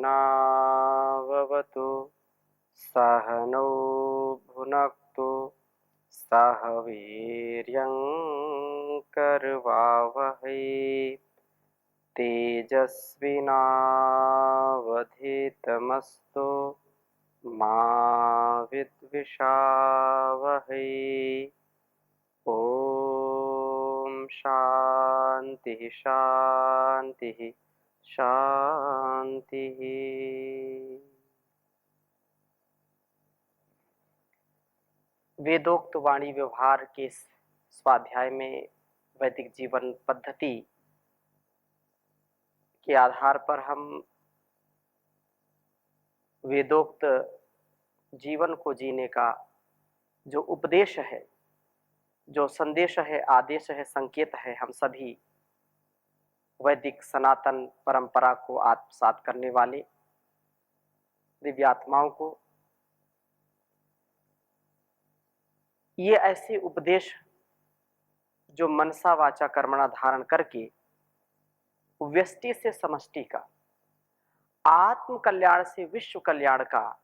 सहनाववतु सहनौ भुनक्तु सह वीर्यं करवावहै तेजस्विनावधीतमस्तु मा विद्विषावहै। ओम शांति शांति शांति। वेदोक्त वाणी व्यवहार के स्वाध्याय में वैदिक जीवन पद्धति के आधार पर हम वेदोक्त जीवन को जीने का जो उपदेश है, जो संदेश है, आदेश है, संकेत है, हम सभी वैदिक सनातन परंपरा को आत्मसात करने वाले दिव्यात्माओं को ये ऐसे उपदेश जो मनसा वाचा कर्मणा धारण करके व्यष्टि से समष्टि का, आत्म कल्याण से विश्व कल्याण का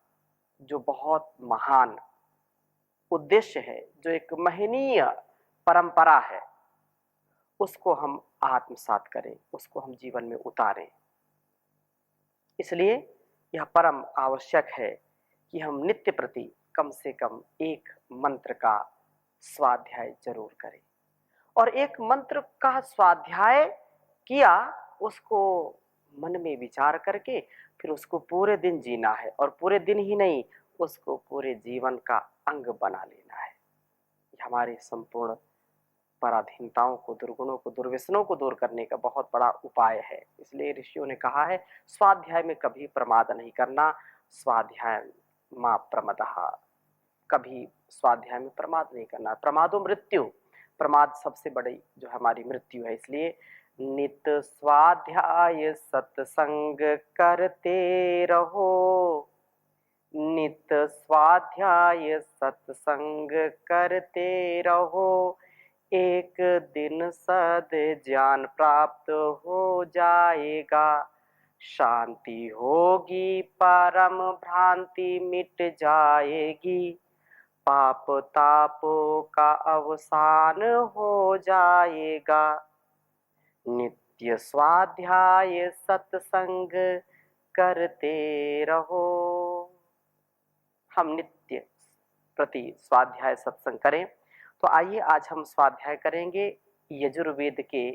जो बहुत महान उद्देश्य है, जो एक महनीय परंपरा है, उसको हम आत्मसात करें, उसको हम जीवन में उतारें। इसलिए यह परम आवश्यक है कि हम नित्य प्रति कम से कम एक मंत्र का स्वाध्याय जरूर करें। और एक मंत्र का स्वाध्याय किया, उसको मन में विचार करके फिर उसको पूरे दिन जीना है, और पूरे दिन ही नहीं, उसको पूरे जीवन का अंग बना लेना है। हमारे संपूर्ण पराधीनताओं को, दुर्गुणों को, दुर्व्यसनों को दूर करने का बहुत बड़ा उपाय है। इसलिए ऋषियों ने कहा है, स्वाध्याय में कभी प्रमाद नहीं करना। स्वाध्याय मां प्रमदः, कभी स्वाध्याय में प्रमाद नहीं करना। प्रमादो मृत्यु, प्रमाद सबसे बड़ी जो हमारी मृत्यु है। इसलिए नित स्वाध्याय सत्संग करते रहो, नित स्वाध्याय सत्संग करते रहो, एक दिन सद ज्ञान प्राप्त हो जाएगा, शांति होगी, परम भ्रांति मिट जाएगी, पाप तापों का अवसान हो जाएगा, नित्य स्वाध्याय सत्संग करते रहो। हम नित्य प्रति स्वाध्याय सत्संग करें। तो आइए आज हम स्वाध्याय करेंगे यजुर्वेद के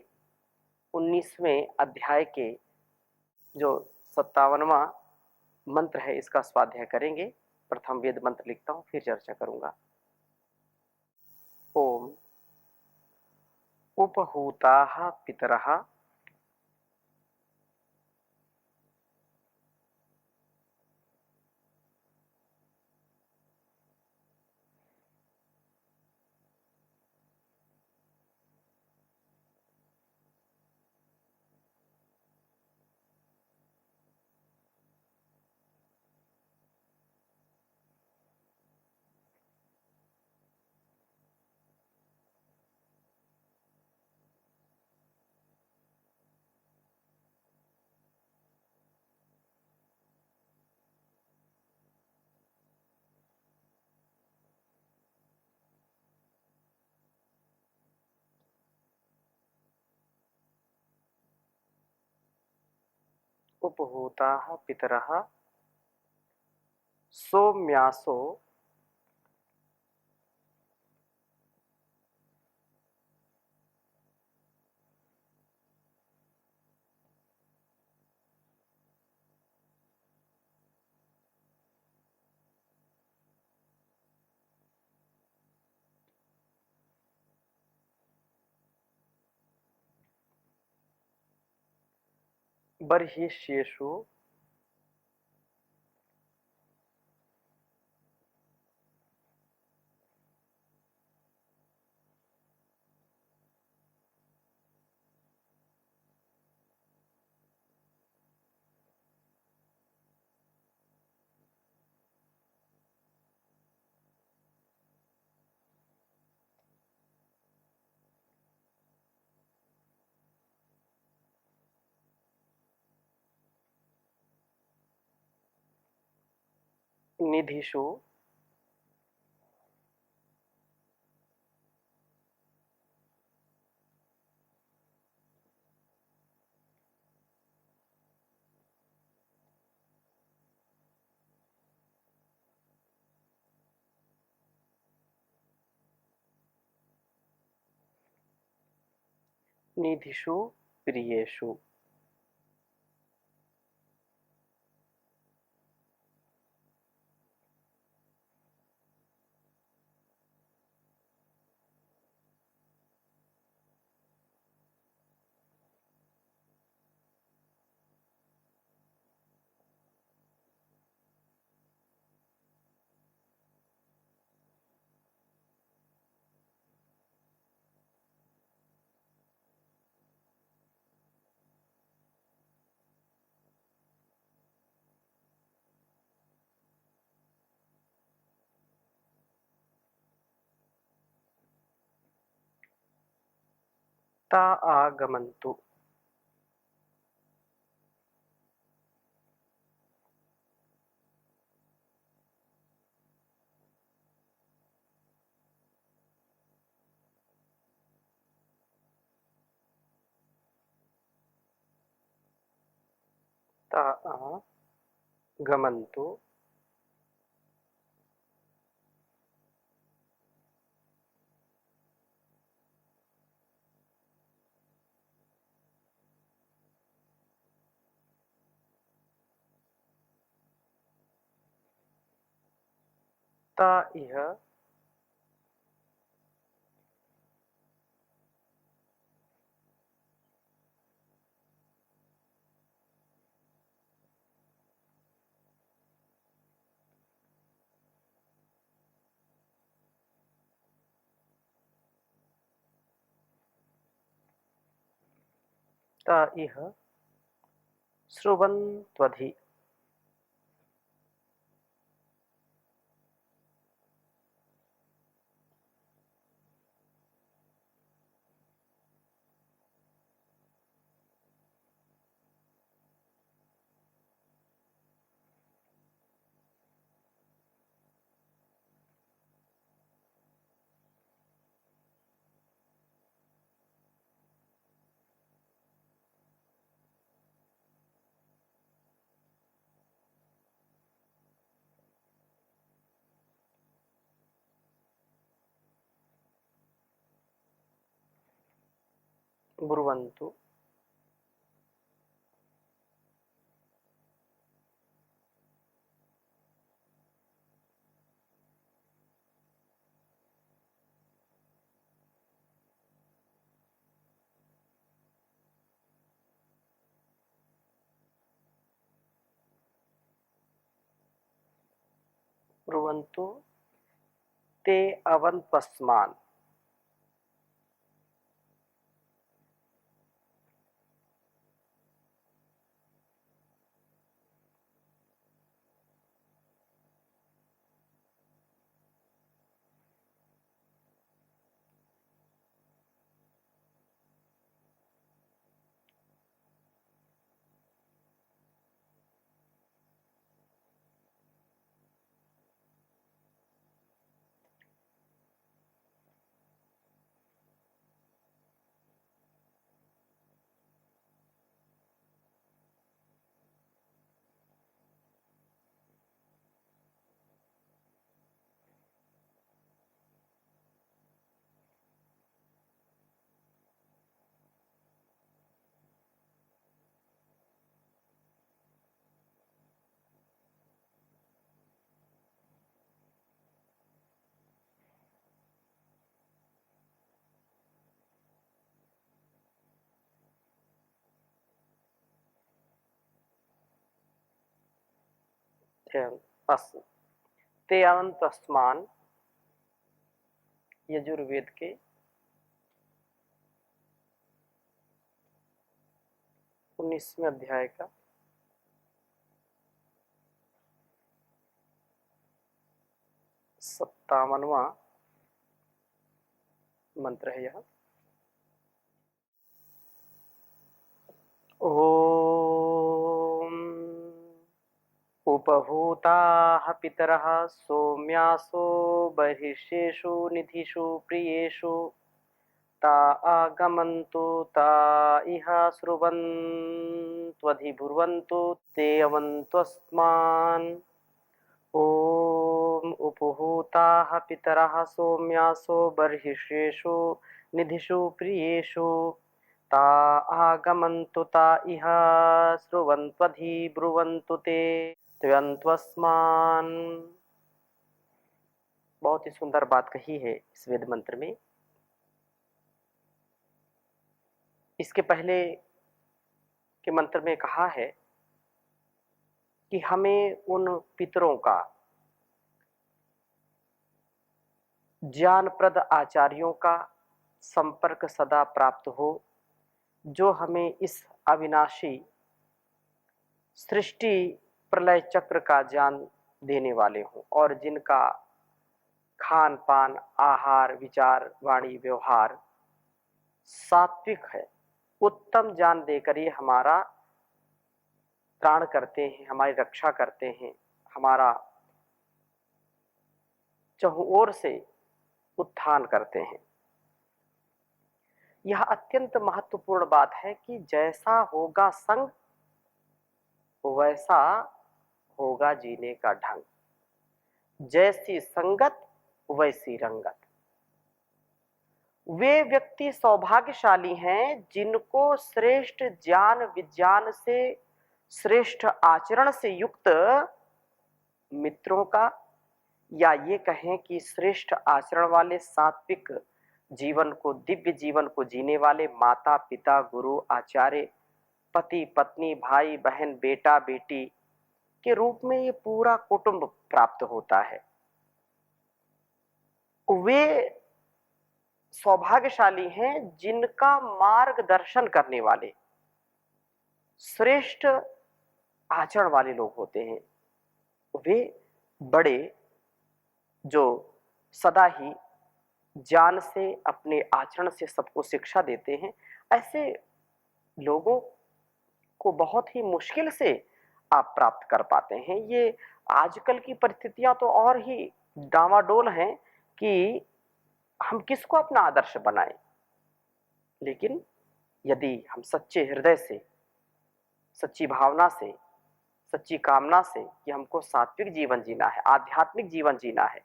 19वें अध्याय के जो 57वां मंत्र है, इसका स्वाध्याय करेंगे। प्रथम वेद मंत्र लिखता हूं, फिर चर्चा करूंगा। ओम उपहूताः पितरः उपहूताः पितरः सोम्यासो बर्हिष्येषु निधिषु निधिषु प्रियेषु। ता आगमन्तु। ता आगमन्तु। ता इह ता इह श्रुवन्त्वधि। ब्रुवन्तु। ब्रुवन्तु ते अवन्त्वस्मान्। ते अवन्त्वस्मान् यजुर्वेद के 19वें अध्याय का 57वां मंत्र है यह। ओम उपभूताः पितरः सोम्यासो बर्हिषेषु निधिषु प्रियेषु ता आगमन्तु ता इह श्रुवन्त्वधिब्रुवन्तु ते अवन्त्वस्मान्। ॐ उपहूताः पितरः सोम्यासो बर्हिषेषु निधिषु प्रियेषु ता आगमन्तु ता इह श्रुवन्त्वधिब्रुवन्तु ते त्वयन्त्वस्मान्। बहुत ही सुंदर बात कही है इस वेद मंत्र में। इसके पहले के मंत्र में कहा है कि हमें उन पितरों का, ज्ञानप्रद आचार्यों का संपर्क सदा प्राप्त हो, जो हमें इस अविनाशी सृष्टि प्रलय चक्र का ज्ञान देने वाले हों और जिनका खान पान, आहार, विचार, वाणी, व्यवहार सात्विक है, उत्तम ज्ञान देकर ये हमारा त्राण करते हैं, हमारी रक्षा करते हैं, हमारा चहुओर से उत्थान करते हैं। यह अत्यंत महत्वपूर्ण बात है कि जैसा होगा संग वैसा होगा जीने का ढंग, जैसी संगत वैसी रंगत। वे व्यक्ति सौभाग्यशाली हैं जिनको श्रेष्ठ ज्ञान विज्ञान से, श्रेष्ठ आचरण से युक्त मित्रों का, या ये कहें कि श्रेष्ठ आचरण वाले सात्विक जीवन को, दिव्य जीवन को जीने वाले माता पिता, गुरु, आचार्य, पति पत्नी, भाई बहन, बेटा बेटी के रूप में ये पूरा कुटुंब प्राप्त होता है। वे सौभाग्यशाली हैं जिनका मार्गदर्शन करने वाले श्रेष्ठ आचरण वाले लोग होते हैं। वे बड़े जो सदा ही ज्ञान से, अपने आचरण से सबको शिक्षा देते हैं, ऐसे लोगों को बहुत ही मुश्किल से आप प्राप्त कर पाते हैं। ये आजकल की परिस्थितियां तो और ही डामाडोल हैं कि हम किसको अपना आदर्श बनाएं। लेकिन यदि हम सच्चे हृदय से, सच्ची भावना से, सच्ची कामना से कि हमको सात्विक जीवन जीना है, आध्यात्मिक जीवन जीना है,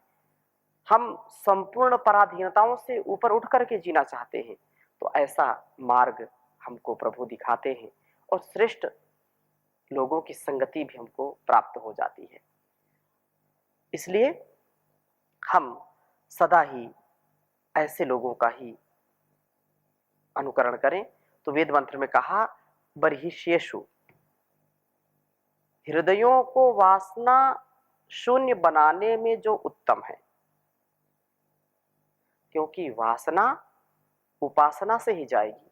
हम संपूर्ण पराधीनताओं से ऊपर उठ करके जीना चाहते हैं, तो ऐसा मार्ग हमको प्रभु दिखाते हैं और श्रेष्ठ लोगों की संगति भी हमको प्राप्त हो जाती है। इसलिए हम सदा ही ऐसे लोगों का ही अनुकरण करें। तो वेद मंत्र में कहा बर्हिषेषु, हृदयों को वासना शून्य बनाने में जो उत्तम है, क्योंकि वासना उपासना से ही जाएगी।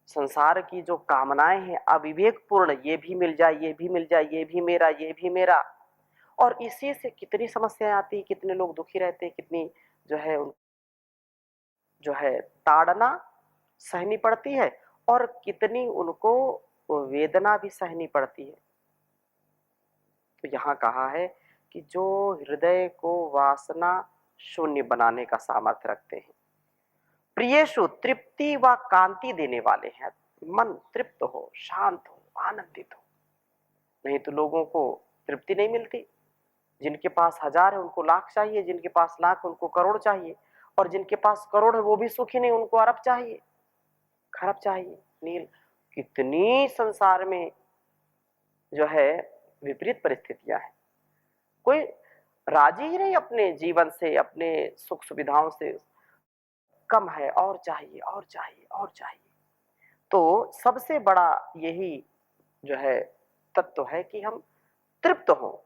संसार की जो कामनाएं हैं अविवेकपूर्ण, ये भी मिल जाए, ये भी मिल जाए, ये भी मेरा, ये भी मेरा, और इसी से कितनी समस्याएं आती, कितने लोग दुखी रहते, कितनी जो है ताड़ना सहनी पड़ती है और कितनी उनको वेदना भी सहनी पड़ती है। तो यहाँ कहा है कि जो हृदय को वासना शून्य बनाने का सामर्थ्य रखते हैं, प्रियेषु तृप्ति व कांति देने वाले हैं, मन तृप्त हो, शांत हो, आनंदित हो। नहीं तो लोगों को तृप्ति नहीं मिलती। जिनके पास हजार है उनको लाख चाहिए, जिनके पास लाख उनको करोड़ चाहिए, और जिनके पास करोड़ है वो भी सुखी नहीं, उनको अरब चाहिए, खरब चाहिए, नील। कितनी संसार में जो है विपरीत परिस्थितियां हैं। कोई राजी ही नहीं अपने जीवन से, अपने सुख सुविधाओं से, कम है और चाहिए और चाहिए और चाहिए। तो सबसे बड़ा यही जो है तत्व है कि हम तृप्त हो,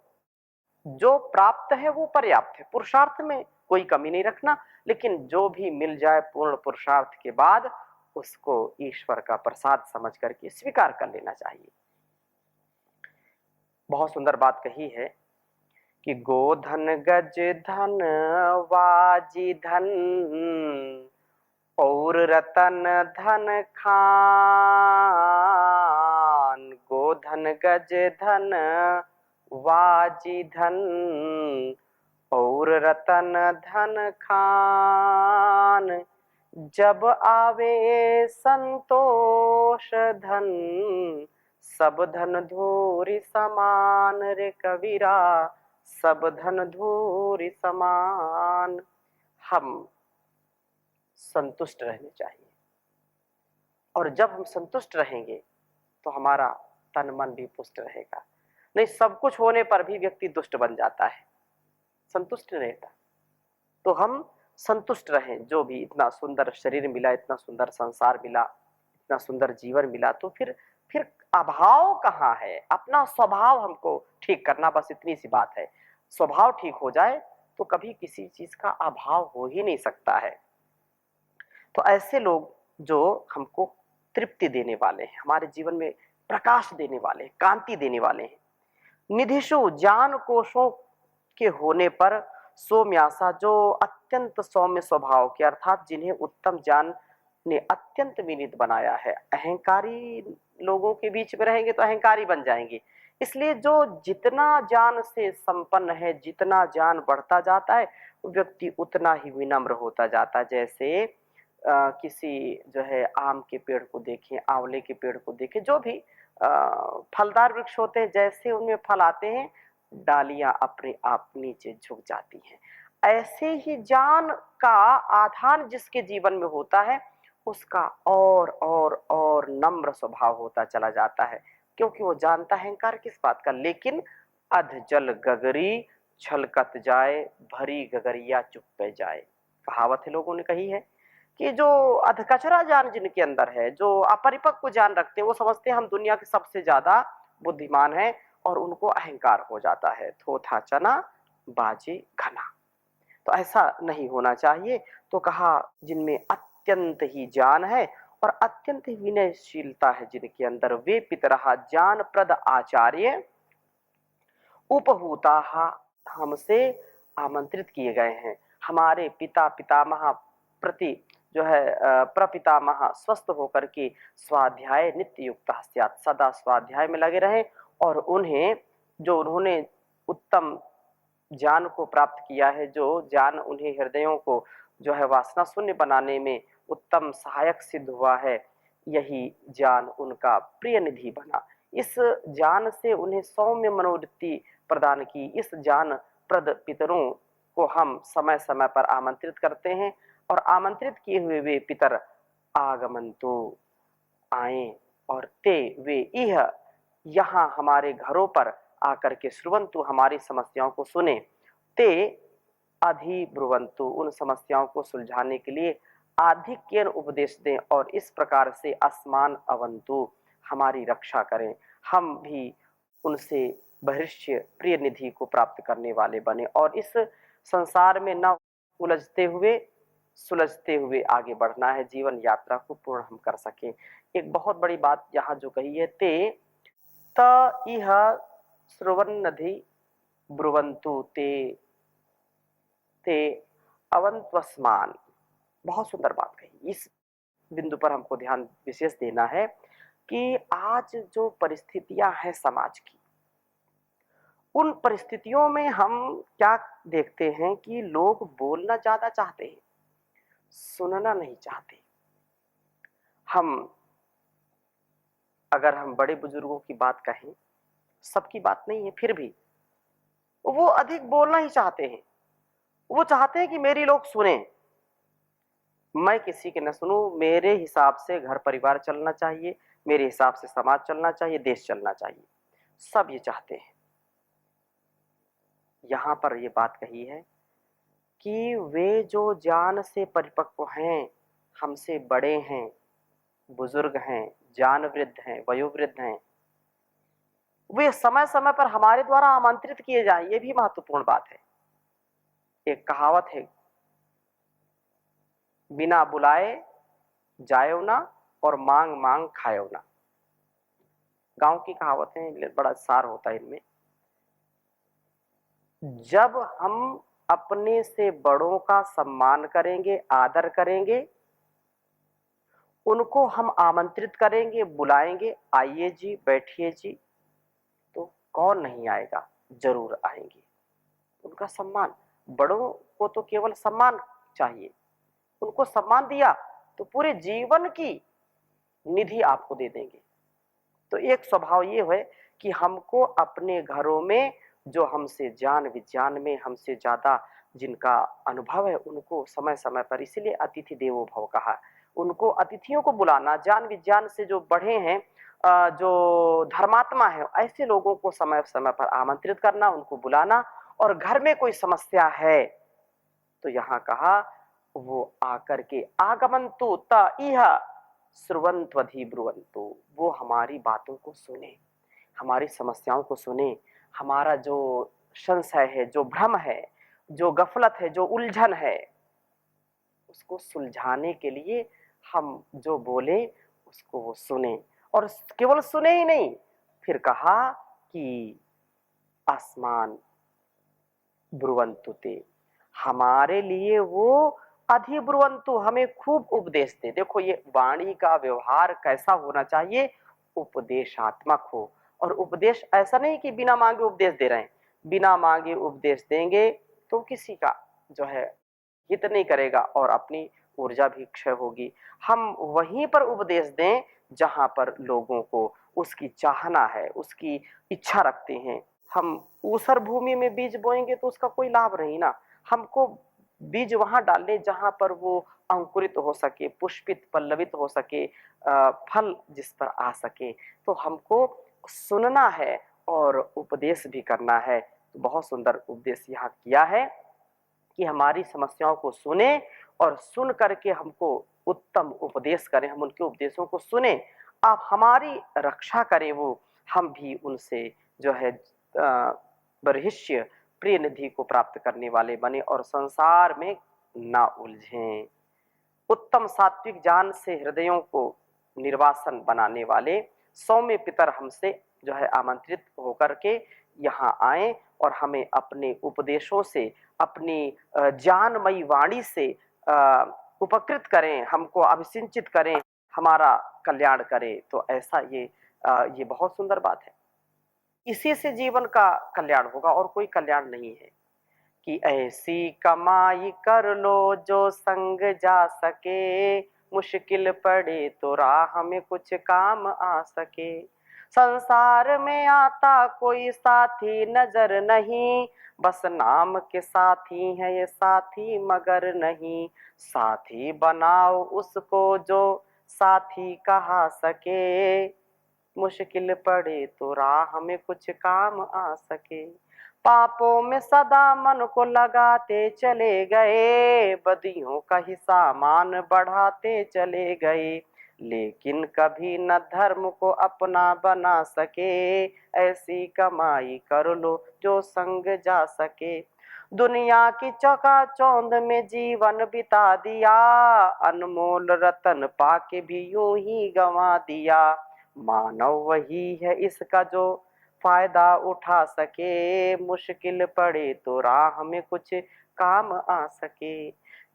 जो प्राप्त है वो पर्याप्त है, पुरुषार्थ में कोई कमी नहीं रखना, लेकिन जो भी मिल जाए पूर्ण पुरुषार्थ के बाद उसको ईश्वर का प्रसाद समझ करके स्वीकार कर लेना चाहिए। बहुत सुंदर बात कही है कि गोधन गज धन वाजी धन और रतन धन खान, गोधन गज धन वाजी धन और रतन धन खान, जब आवे संतोष धन, सब धन धूरि समान रे कबीरा, सब धन धूरि समान। हम संतुष्ट रहने चाहिए, और जब हम संतुष्ट रहेंगे तो हमारा तन मन भी पुष्ट रहेगा। नहीं, सब कुछ होने पर भी व्यक्ति दुष्ट बन जाता है, संतुष्ट नहीं रहता। तो हम संतुष्ट रहें, जो भी इतना सुंदर शरीर मिला, इतना सुंदर संसार मिला, इतना सुंदर जीवन मिला, तो फिर अभाव कहाँ है? अपना स्वभाव हमको ठीक करना, बस इतनी सी बात है। स्वभाव ठीक हो जाए तो कभी किसी चीज का अभाव हो ही नहीं सकता है। तो ऐसे लोग जो हमको तृप्ति देने वाले हैं, हमारे जीवन में प्रकाश देने वाले हैं, कांति देने वाले हैं। निधिशु ज्ञान कोशों के होने पर सौम्यासा, जो अत्यंत सौम्य स्वभाव के, अर्थात जिन्हें उत्तम ज्ञान ने अत्यंत विनीत बनाया है। अहंकारी लोगों के बीच में रहेंगे तो अहंकारी बन जाएंगे। इसलिए जो जितना ज्ञान से संपन्न है, जितना ज्ञान बढ़ता जाता है, व्यक्ति उतना ही विनम्र होता जाता है। जैसे किसी जो है आम के पेड़ को देखें, आंवले के पेड़ को देखें, जो भी फलदार वृक्ष होते हैं, जैसे उनमें फल आते हैं, डालियां अपने आप नीचे झुक जाती हैं। ऐसे ही ज्ञान का आधान जिसके जीवन में होता है, उसका और नम्र स्वभाव होता चला जाता है, क्योंकि वो जानता है अहंकार किस बात का। लेकिन अध जल गगरी छलकत जाए, भरी गगरिया चुप पे जाए, कहावत है लोगों ने कही है कि जो अधकचरा ज्ञान जिनके अंदर है, जो अपरिपक्व ज्ञान रखते हैं, वो समझते हैं हम दुनिया के सबसे ज्यादा बुद्धिमान हैं, और उनको अहंकार हो जाता है, थोथा चना बाजे घना। तो ऐसा नहीं होना चाहिए। तो कहा जिनमें अत्यंत ही ज्ञान है और अत्यंत ही विनयशीलता है जिनके अंदर, वे पितरहा ज्ञान प्रद आचार्य उपहूता, हमसे आमंत्रित किए गए हैं। हमारे पिता पितामह प्रति जो है प्रपितामह स्वस्थ होकर के स्वाध्याय नित्य युक्त स्यात्, सदा स्वाध्याय में लगे रहें, और उन्हें जो उन्होंने उत्तम ज्ञान को प्राप्त किया है, जो ज्ञान उन्हें हृदयों को जो है वासना शून्य बनाने में उत्तम सहायक सिद्ध हुआ है, यही ज्ञान उनका प्रिय निधि बना। इस ज्ञान से उन्हें सौम्य मनोवृत्ति प्रदान की। इस ज्ञान प्रद पितरों को हम समय समय पर आमंत्रित करते हैं, और आमंत्रित किए हुए वे पितर आगमंतु आए, और ते वे इह यहाँ हमारे घरों पर आकर के श्रुवंतु हमारी समस्याओं को सुने, ते अधिब्रुवंतु उन समस्याओं को सुलझाने के लिए आधिक्य उपदेश दें, और इस प्रकार से अस्मान अवंतु हमारी रक्षा करें। हम भी उनसे भविष्य प्रिय निधि को प्राप्त करने वाले बने, और इस संसार में न उलझते हुए सुलझते हुए आगे बढ़ना है, जीवन यात्रा को पूर्ण हम कर सकें। एक बहुत बड़ी बात यहाँ जो कही है, ते त इह श्रुवन्नधि ब्रुवंतु ते ते अवंत्वस्मान। बहुत सुंदर बात कही। इस बिंदु पर हमको ध्यान विशेष देना है कि आज जो परिस्थितियां हैं समाज की, उन परिस्थितियों में हम क्या देखते हैं कि लोग बोलना ज्यादा चाहते हैं, सुनना नहीं चाहते। अगर हम बड़े बुजुर्गों की बात कहें, सबकी बात नहीं है, फिर भी वो अधिक बोलना ही चाहते हैं। वो चाहते हैं कि मेरी लोग सुने, मैं किसी के न सुनूं, मेरे हिसाब से घर परिवार चलना चाहिए, मेरे हिसाब से समाज चलना चाहिए, देश चलना चाहिए, सब ये चाहते हैं। यहां पर ये बात कही है कि वे जो ज्ञान से परिपक्व हैं, हमसे बड़े हैं, बुजुर्ग हैं, ज्ञान वृद्ध हैं, वयोवृद्ध हैं, वे समय समय पर हमारे द्वारा आमंत्रित किए जाएं, ये भी महत्वपूर्ण बात है। एक कहावत है, बिना बुलाए जायो ना और मांग मांग खायो ना। गांव की कहावतें हैं, बड़ा सार होता है इनमें। जब हम अपने से बड़ों का सम्मान करेंगे, आदर करेंगे, उनको हम आमंत्रित करेंगे, बुलाएंगे, आइए जी, बैठिए जी, तो कौन नहीं आएगा। जरूर आएंगे। उनका सम्मान, बड़ों को तो केवल सम्मान चाहिए, उनको सम्मान दिया तो पूरे जीवन की निधि आपको दे देंगे। तो एक स्वभाव ये है कि हमको अपने घरों में जो हमसे ज्ञान विज्ञान में हमसे ज्यादा जिनका अनुभव है उनको समय समय पर, इसीलिए अतिथि देवो भव कहा, उनको अतिथियों को बुलाना, ज्ञान विज्ञान से जो बढ़े हैं, जो धर्मात्मा है, ऐसे लोगों को समय समय पर आमंत्रित करना, उनको बुलाना। और घर में कोई समस्या है तो यहाँ कहा वो आकर के आगमंतु त इह श्रुवंत्वधि ब्रुवंतु, वो हमारी बातों को सुने, हमारी समस्याओं को सुने, हमारा जो संशय है, जो भ्रम है, जो गफलत है, जो उलझन है, उसको सुलझाने के लिए हम जो बोले उसको वो सुने। और केवल सुने ही नहीं, फिर कहा कि आसमान ब्रुवंतु ते, हमारे लिए वो अधिब्रुवंतु, हमें खूब उपदेश दे। देखो ये वाणी का व्यवहार कैसा होना चाहिए, उपदेशात्मक हो। और उपदेश ऐसा नहीं कि बिना मांगे उपदेश दे रहे हैं, बिना मांगे उपदेश देंगे तो किसी का जो है हित नहीं करेगा और अपनी ऊर्जा भी क्षय होगी। हम वहीं पर उपदेश दें जहां पर लोगों को उसकी चाहना है, उसकी इच्छा रखते हैं। हम ऊसर भूमि में बीज बोएंगे तो उसका कोई लाभ नहीं ना। हमको बीज वहां डालने जहां पर वो अंकुरित हो सके, पुष्पित पल्लवित हो सके, फल जिस पर आ सके। तो हमको सुनना है और उपदेश भी करना है। तो बहुत सुंदर उपदेश यहाँ किया है कि हमारी समस्याओं को सुने और सुन करके हमको उत्तम उपदेश करें, हम उनके उपदेशों को सुने, आप हमारी रक्षा करें वो, हम भी उनसे जो है बरहिष्य प्रिय निधि को प्राप्त करने वाले बने और संसार में ना उलझें। उत्तम सात्विक ज्ञान से हृदयों को निर्वासन बनाने वाले सौम्य पितर हमसे जो है आमंत्रित होकर के यहाँ आए और हमें अपने उपदेशों से, अपनी ज्ञानमयी वाणी से उपकृत करें, हमको अभिसिंचित करें, हमारा कल्याण करें। तो ऐसा ये बहुत सुंदर बात है। इसी से जीवन का कल्याण होगा और कोई कल्याण नहीं है। कि ऐसी कमाई कर लो जो संग जा सके, मुश्किल पड़े तो राह में कुछ काम आ सके। संसार में आता कोई साथी नजर नहीं, बस नाम के साथी है ये साथी मगर नहीं। साथी बनाओ उसको जो साथी कहा सके, मुश्किल पड़े तो राह में कुछ काम आ सके। पापों में सदा मन को लगाते चले गए, बदियों का ही सामान बढ़ाते चले गए, लेकिन कभी न धर्म को अपना बना सके। ऐसी कमाई कर लो जो संग जा सके। दुनिया की चकाचौंध में जीवन बिता दिया, अनमोल रतन पाके भी यूं ही गंवा दिया। मानव वही है इसका जो फायदा उठा सके, मुश्किल पड़े तो राह में कुछ काम आ सके।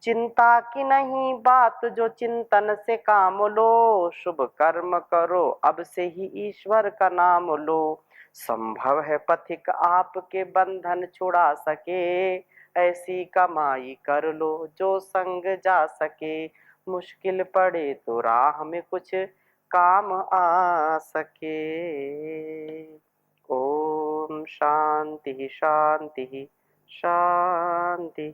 चिंता की नहीं बात जो चिंतन से काम लो, शुभ कर्म करो अब से ही ईश्वर का नाम लो। संभव है पथिक आपके बंधन छुड़ा सके, ऐसी कमाई कर लो जो संग जा सके। मुश्किल पड़े तो राह में कुछ काम आ सके। ओम शांति शांति शांति।